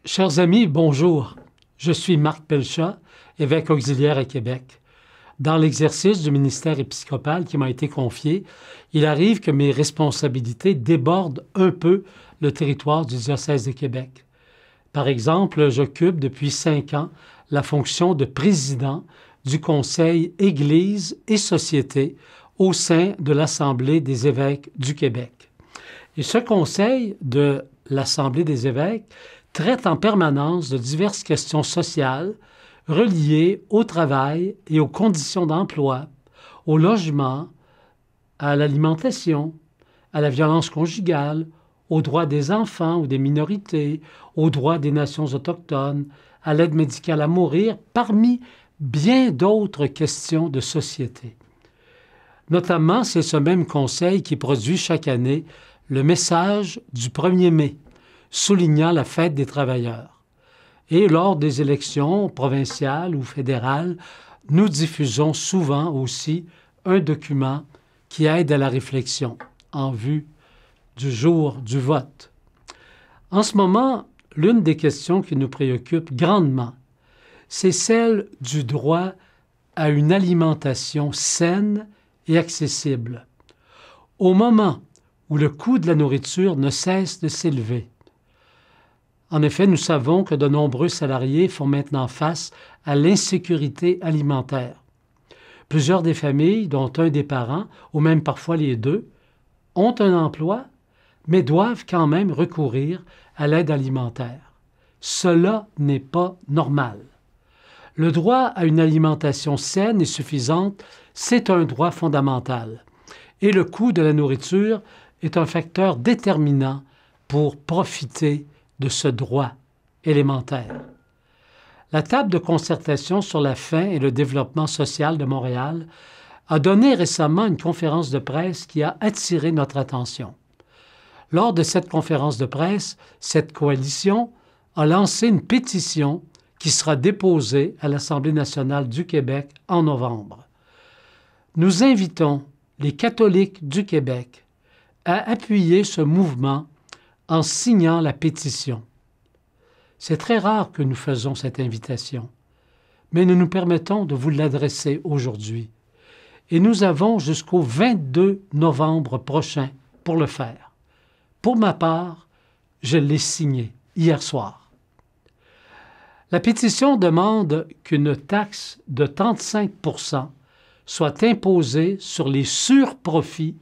Chers amis, bonjour. Je suis Marc Pelchat, évêque auxiliaire à Québec. Dans l'exercice du ministère épiscopal qui m'a été confié, il arrive que mes responsabilités débordent un peu le territoire du diocèse de Québec. Par exemple, j'occupe depuis 5 ans la fonction de président du Conseil Église et Société au sein de l'Assemblée des évêques du Québec. Et ce conseil de l'Assemblée des évêques traite en permanence de diverses questions sociales reliées au travail et aux conditions d'emploi, au logement, à l'alimentation, à la violence conjugale, aux droits des enfants ou des minorités, aux droits des nations autochtones, à l'aide médicale à mourir, parmi bien d'autres questions de société. Notamment, c'est ce même conseil qui produit chaque année le message du 1er mai, soulignant la fête des travailleurs. Et lors des élections provinciales ou fédérales, nous diffusons souvent aussi un document qui aide à la réflexion en vue du jour du vote. En ce moment, l'une des questions qui nous préoccupe grandement, c'est celle du droit à une alimentation saine et accessible. Au moment où le coût de la nourriture ne cesse de s'élever. En effet, nous savons que de nombreux salariés font maintenant face à l'insécurité alimentaire. Plusieurs des familles, dont un des parents, ou même parfois les deux, ont un emploi, mais doivent quand même recourir à l'aide alimentaire. Cela n'est pas normal. Le droit à une alimentation saine et suffisante, c'est un droit fondamental. Et le coût de la nourriture est un facteur déterminant pour profiter de ce droit élémentaire. La table de concertation sur la faim et le développement social de Montréal a donné récemment une conférence de presse qui a attiré notre attention. Lors de cette conférence de presse, cette coalition a lancé une pétition qui sera déposée à l'Assemblée nationale du Québec en novembre. Nous invitons les catholiques du Québec à appuyer ce mouvement en signant la pétition. C'est très rare que nous faisons cette invitation, mais nous nous permettons de vous l'adresser aujourd'hui. Et nous avons jusqu'au 22 novembre prochain pour le faire. Pour ma part, je l'ai signée hier soir. La pétition demande qu'une taxe de 35 % soit imposée sur les surprofits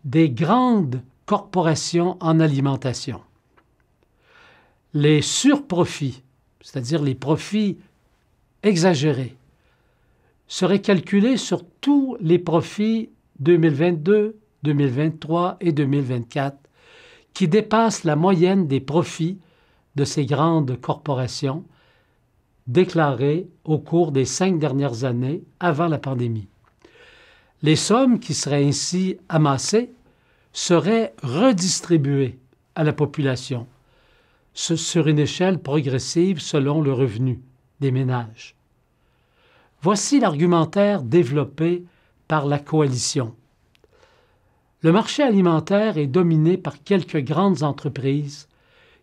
des grandes corporations en alimentation. Les surprofits, c'est-à-dire les profits exagérés, seraient calculés sur tous les profits 2022, 2023 et 2024 qui dépassent la moyenne des profits de ces grandes corporations déclarés au cours des 5 dernières années avant la pandémie. Les sommes qui seraient ainsi amassées seraient redistribuées à la population sur une échelle progressive selon le revenu des ménages. Voici l'argumentaire développé par la coalition. Le marché alimentaire est dominé par quelques grandes entreprises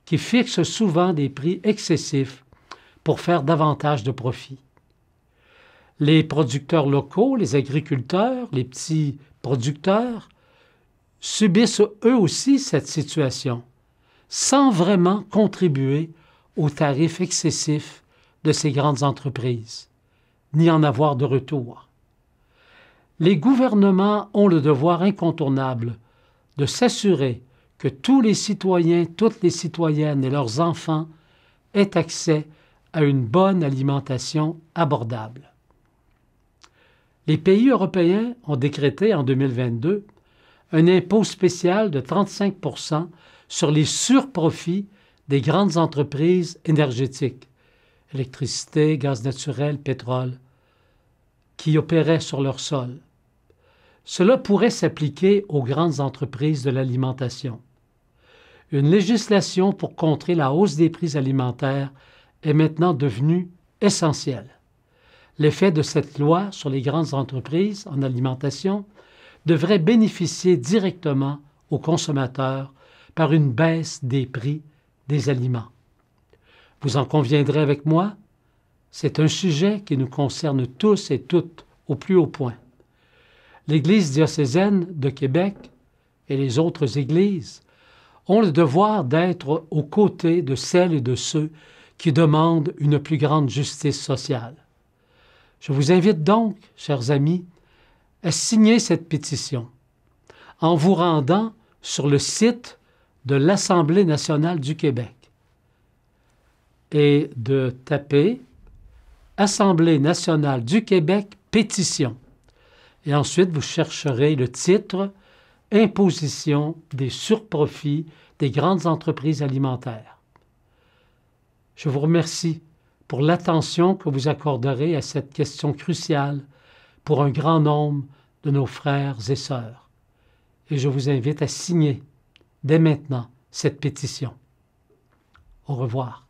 qui fixent souvent des prix excessifs pour faire davantage de profit. Les producteurs locaux, les agriculteurs, les petits producteurs, subissent eux aussi cette situation, sans vraiment contribuer aux tarifs excessifs de ces grandes entreprises, ni en avoir de retour. Les gouvernements ont le devoir incontournable de s'assurer que tous les citoyens, toutes les citoyennes et leurs enfants aient accès à une bonne alimentation abordable. Les pays européens ont décrété en 2022 un impôt spécial de 35 % sur les surprofits des grandes entreprises énergétiques, électricité, gaz naturel, pétrole, qui opéraient sur leur sol. Cela pourrait s'appliquer aux grandes entreprises de l'alimentation. Une législation pour contrer la hausse des prix alimentaires est maintenant devenue essentielle. L'effet de cette loi sur les grandes entreprises en alimentation devrait bénéficier directement aux consommateurs par une baisse des prix des aliments. Vous en conviendrez avec moi, c'est un sujet qui nous concerne tous et toutes au plus haut point. L'Église diocésaine de Québec et les autres églises ont le devoir d'être aux côtés de celles et de ceux qui demandent une plus grande justice sociale. Je vous invite donc, chers amis, à signer cette pétition en vous rendant sur le site de l'Assemblée nationale du Québec et de taper Assemblée nationale du Québec pétition. Et ensuite, vous chercherez le titre Imposition des surprofits des grandes entreprises alimentaires. Je vous remercie pour l'attention que vous accorderez à cette question cruciale pour un grand nombre de nos frères et sœurs. Et je vous invite à signer dès maintenant cette pétition. Au revoir.